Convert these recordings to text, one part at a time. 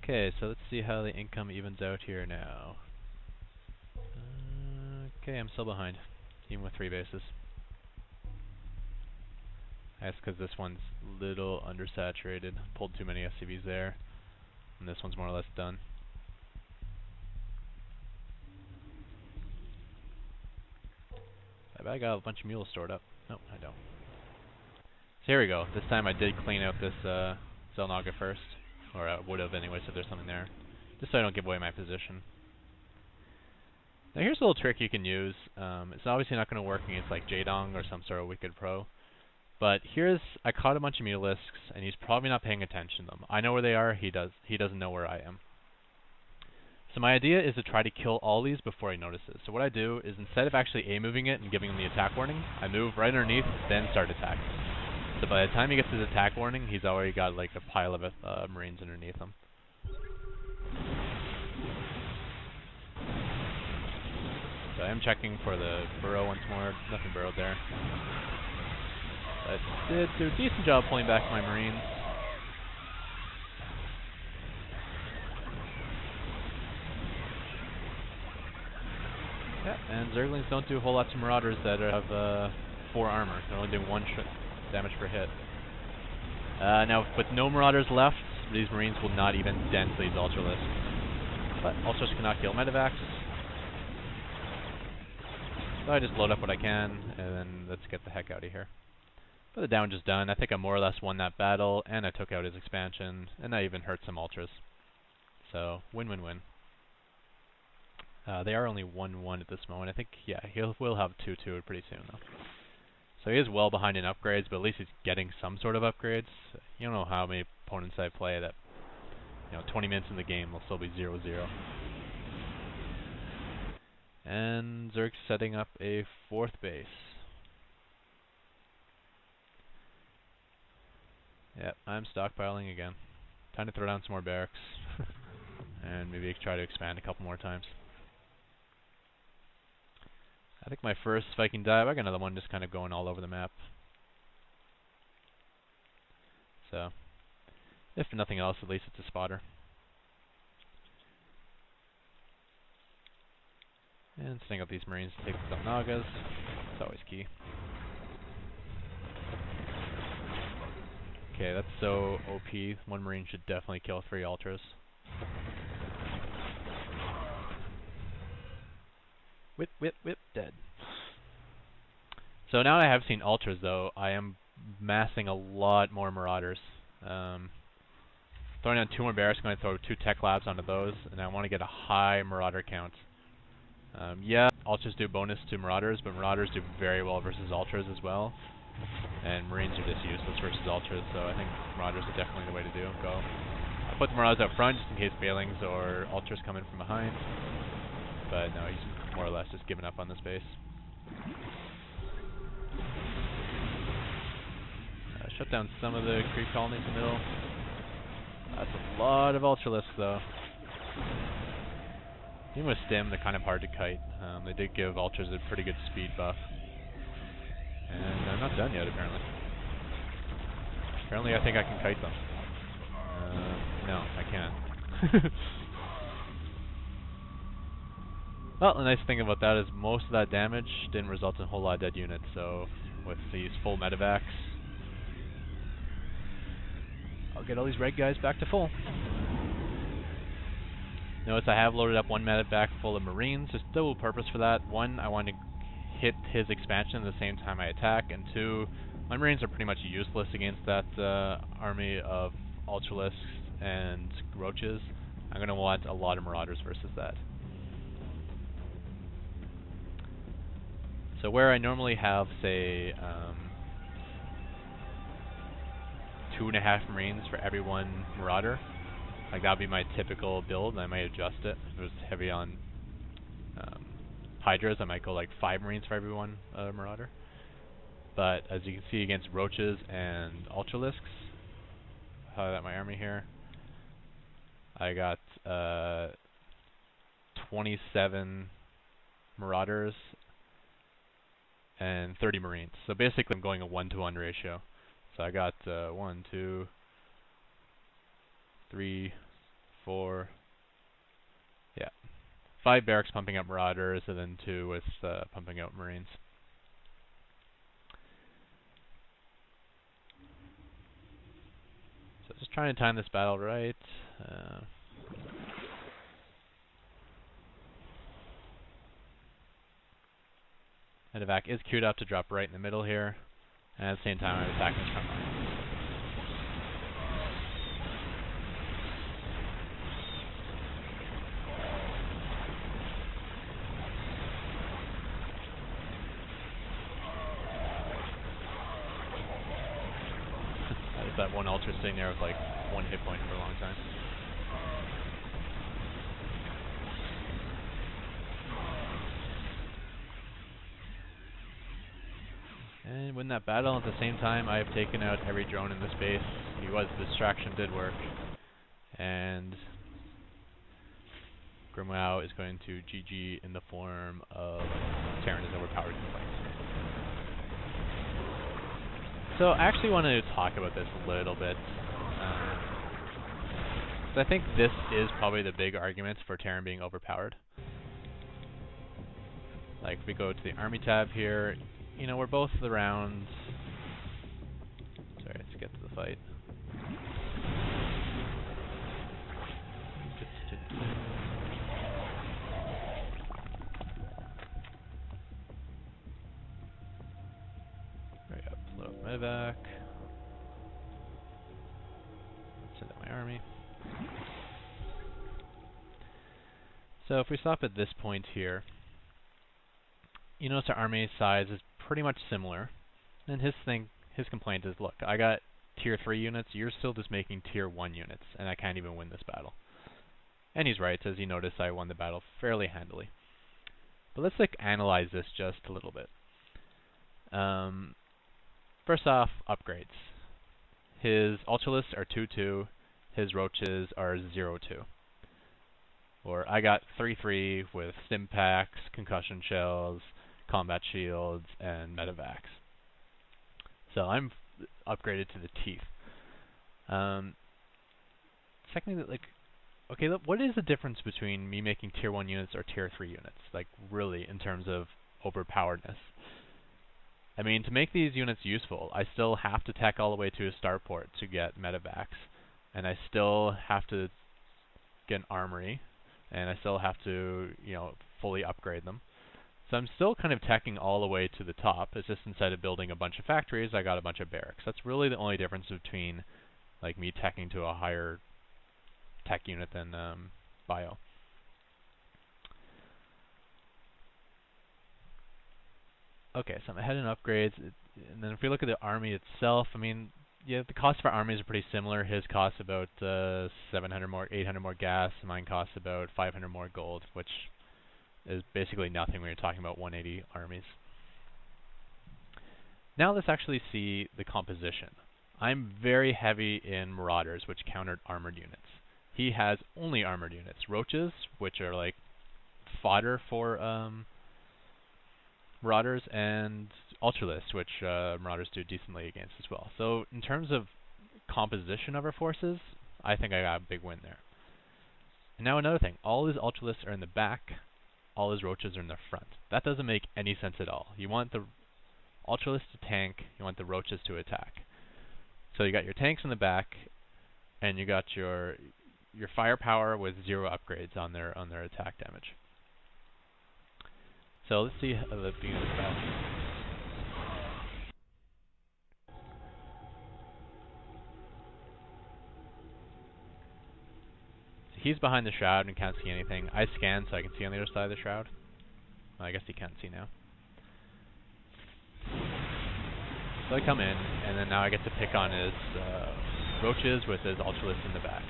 Okay, so let's see how the income evens out here now. Okay, I'm still behind, even with 3 bases. That's because this one's a little undersaturated. Pulled too many SCVs there, and this one's more or less done. I bet I got a bunch of mules stored up. No, I don't. So here we go. This time I did clean out this Zelnaga first, or I would have anyways if there's something there, just so I don't give away my position. Now here's a little trick you can use. It's obviously not going to work against like Jaedong or some sort of wicked pro. But I caught a bunch of Mutalisks, and he's probably not paying attention to them. I know where they are, he doesn't know where I am. So my idea is to try to kill all these before he notices. So what I do is instead of actually A-moving it and giving him the attack warning, I move right underneath, then start attacking. So by the time he gets his attack warning, he's already got like a pile of Marines underneath him. So I am checking for the burrow once more. Nothing burrowed there. I did do a decent job pulling back my Marines. Yeah, and Zerglings don't do a whole lot to Marauders that have 4 armor. They're only doing 1 damage per hit. Now, with no Marauders left, these Marines will not even dent these Ultralisks. But Ultras cannot kill Medivacs. So I just load up what I can, and then let's get the heck out of here. But the damage is done. I think I more or less won that battle, and I took out his expansion, and I even hurt some Ultras. So, win-win-win. They are only 1-1 at this moment. I think, yeah, we'll have 2-2 pretty soon, though. So he is well behind in upgrades, but at least he's getting some sort of upgrades. You don't know how many opponents I play that, 20 minutes in the game will still be 0-0. And Zerg's setting up a 4th base. Yep, I'm stockpiling again. Time to throw down some more barracks. And maybe try to expand a couple more times. I think my first Viking dive, I got another one just kind of going all over the map. So, if nothing else, at least it's a spotter. And setting up these Marines to take the Zelnagas. It's always key. Okay, that's so OP. 1 Marine should definitely kill 3 Ultras. Whip, whip, whip, dead. So now that I have seen Ultras, though, I am massing a lot more Marauders. Throwing down 2 more barracks, going to throw 2 tech labs onto those, and I want to get a high Marauder count. Yeah, Ultras do bonus to Marauders, but Marauders do very well versus Ultras as well. And Marines are just useless versus Ultras, so I think Marauders are definitely the way to go. I put the Marauders up front just in case Balings or Ultras come in from behind. But no, he's more or less just giving up on this base. Shut down some of the creep colonies in the middle. That's a lot of Ultralisks, though. Even with Stim, they're kind of hard to kite. They did give Ultras a pretty good speed buff. And I'm not done yet, apparently. Apparently I think I can kite them. No, I can't. Well, the nice thing about that is most of that damage didn't result in a whole lot of dead units, so with these full Medivacs, I'll get all these red guys back to full. Notice I have loaded up 1 Medivac full of Marines. There's double purpose for that. 1, I want to hit his expansion at the same time I attack, and 2, my Marines are pretty much useless against that army of Ultralisks and Roaches. I'm going to want a lot of Marauders versus that. So where I normally have, say, 2.5 Marines for every 1 Marauder, like that would be my typical build. I might adjust it. If it was heavy on Hydras, I might go like 5 Marines for every 1 Marauder. But as you can see against Roaches and Ultralisks, I got my army here. I got 27 Marauders and 30 Marines. So basically I'm going a 1-to-1 ratio. So I got 1, 2, 3, 4. Yeah. 5 barracks pumping up Marauders, and then 2 with pumping out Marines. So just trying to time this battle right. Medevac is queued up to drop right in the middle here, and at the same time I'm attacking his front line. That one ultra sitting there with like 1 hit point for a long time. And win that battle. At the same time, I have taken out every drone in the space. The distraction did work. And Grimoire is going to GG in the form of Terran is overpowered complaint. So I actually wanted to talk about this a little bit. I think this is probably the big argument for Terran being overpowered. Like, if we go to the army tab here, you know, we're both around... Sorry, let's get to the fight. Hurry up, load up medevac. Send out my army. So if we stop at this point here, you notice our army size is pretty much similar. And his complaint is, look, I got tier 3 units, you're still just making tier 1 units, and I can't even win this battle. And he's right, as you notice I won the battle fairly handily. But let's analyze this just a little bit. First off, upgrades. His Ultralists are 2-2, his Roaches are 0-2. Or I got 3-3 with stim packs, concussion shells, combat shields, and medevacs. So I'm upgraded to the teeth. Secondly, okay, what is the difference between me making tier 1 units or tier 3 units? Like, really, in terms of overpoweredness. I mean, to make these units useful, I still have to tech all the way to a starport to get medevacs. And I still have to get an armory. And I still have to, you know, fully upgrade them. So I'm still kind of teching all the way to the top. It's just instead of building a bunch of factories, I got a bunch of barracks. That's really the only difference between, like, me teching to a higher tech unit than Bio. Okay, so I'm ahead in upgrades. And then if we look at the army itself, I mean, yeah, the cost of our armies are pretty similar. His costs about 700 more, 800 more gas. Mine costs about 500 more gold, which is basically nothing when you're talking about 180 armies. Now let's actually see the composition. I'm very heavy in Marauders, which countered armored units. He has only armored units. Roaches, which are like fodder for Marauders, and Ultralists, which Marauders do decently against as well. So in terms of composition of our forces, I think I got a big win there. And now another thing, all his Ultralists are in the back, all his Roaches are in the front. That doesn't make any sense at all. You want the Ultralists to tank, you want the Roaches to attack. So you got your tanks in the back, and you got your firepower with 0 upgrades on their attack damage. So let's see the beginning of this battle. He's behind the shroud and can't see anything. I scan so I can see on the other side of the shroud. Well, I guess he can't see now. So I come in, and then now I get to pick on his Roaches with his Ultralists in the back.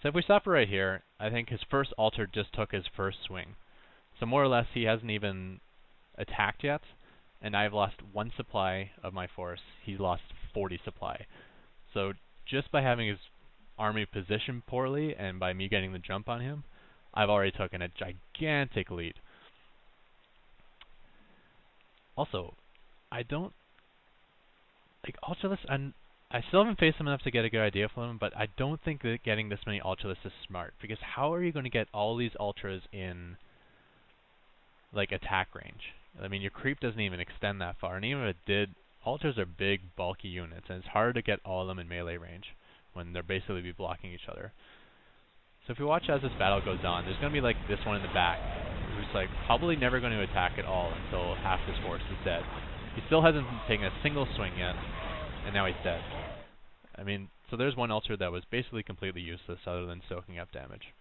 So if we stop right here, I think his first altar just took his first swing. So more or less he hasn't even attacked yet, and I've lost 1 supply of my force. He's lost 40 supply. So just by having his army positioned poorly, and by me getting the jump on him, I've already taken a gigantic lead. Also, I don't... Like, Ultralists, I still haven't faced him enough to get a good idea from him, but I don't think that getting this many Ultralists is smart, because how are you going to get all these Ultras in, like, attack range? I mean, your creep doesn't even extend that far, and even if it did, Ultras are big, bulky units, and it's hard to get all of them in melee range when they're basically be blocking each other. So if you watch as this battle goes on, there's going to be like this one in the back, who's like probably never going to attack at all until half his force is dead. He still hasn't taken a single swing yet, and now he's dead. I mean, so there's one Ultra that was basically completely useless other than soaking up damage.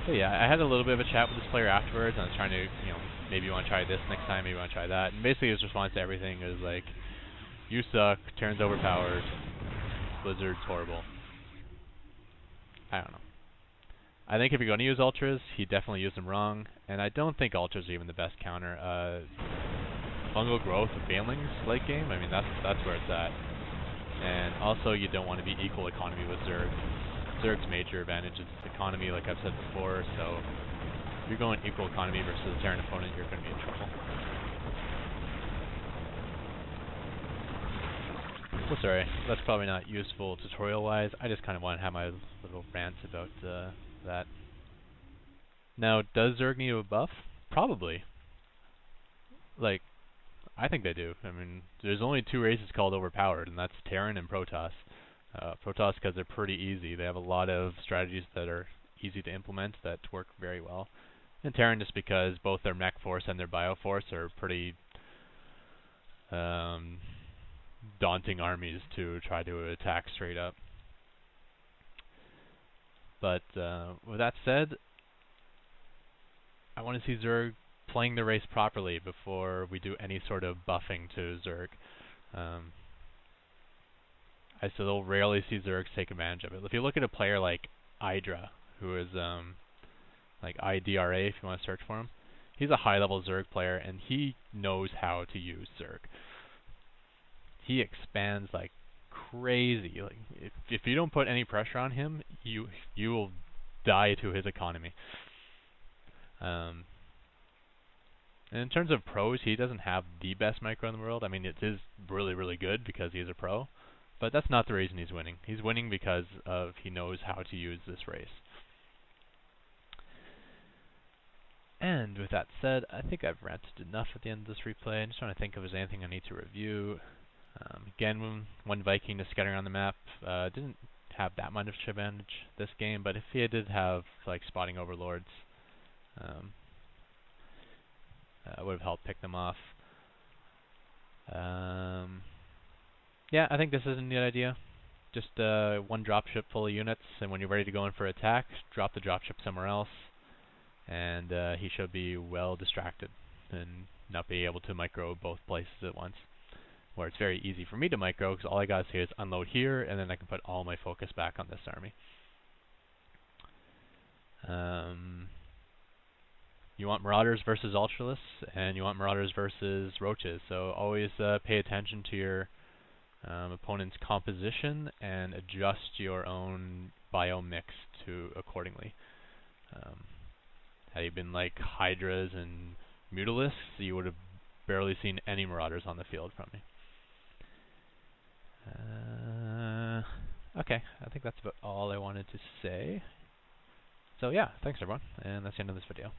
So yeah, I had a little bit of a chat with this player afterwards, and I was trying to, you know, maybe you want to try this next time, maybe you want to try that. And basically his response to everything is like, you suck, Terran's overpowered, Blizzard's horrible. I don't know. I think if you're going to use Ultras, he definitely used them wrong, and I don't think Ultras are even the best counter. Fungal Growth with Banelings late game, I mean, that's where it's at. And also, you don't want to be equal economy with Zerg. Zerg's major advantage is its economy, like I've said before, so if you're going equal economy versus a Terran opponent, you're going to be in trouble. So sorry, that's probably not useful tutorial-wise. I just kind of want to have my little rants about that. Now, does Zerg need a buff? Probably. Like, I think they do. I mean, there's only two races called overpowered, and that's Terran and Protoss. Protoss because they're pretty easy. They have a lot of strategies that are easy to implement that work very well. And Terran just because both their mech force and their bio force are pretty daunting armies to try to attack straight up. But with that said, I want to see Zerg playing the race properly before we do any sort of buffing to Zerg. I still rarely see Zergs take advantage of it. If you look at a player like Idra, who is like IDRA if you want to search for him, he's a high-level Zerg player, and he knows how to use Zerg. He expands like crazy. Like if you don't put any pressure on him, you will die to his economy. And in terms of pros, he doesn't have the best micro in the world. I mean, it is really, really good because he's a pro, but that's not the reason he's winning. He's winning because of he knows how to use this race. And with that said, I think I've ranted enough at the end of this replay. I'm just trying to think if there's anything I need to review. Again, one Viking just scattering on the map didn't have that much advantage this game, but if he did have like spotting overlords, would have helped pick them off. Yeah, I think this isn't a good idea. Just one dropship full of units, and when you're ready to go in for attack, drop the dropship somewhere else, and he should be well distracted and not be able to micro both places at once. Where it's very easy for me to micro, because all I gotta say is unload here, and then I can put all my focus back on this army. You want Marauders versus Ultralists, and you want Marauders versus Roaches, so always pay attention to your opponent's composition and adjust your own bio mix to accordingly. Had you been like Hydras and Mutalisks, you would have barely seen any Marauders on the field from me. Okay, I think that's about all I wanted to say. So yeah, thanks everyone, and that's the end of this video.